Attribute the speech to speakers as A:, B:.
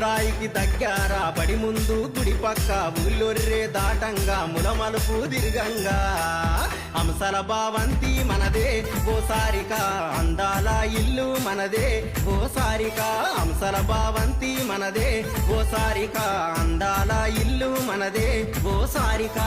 A: రాయికి దగ్గర బడి ముందు గుడి పక్క ఊళ్ళొర్రే దాటంగా ములమలుపు దిర్గంగా హంసల భావంతి మనదే ఓ సారిక అందాల ఇల్లు మనదే ఓ సారిక హంసల భావంతి మనదే ఓ సారిక అందాల ఇల్లు మనదే ఓ సారిక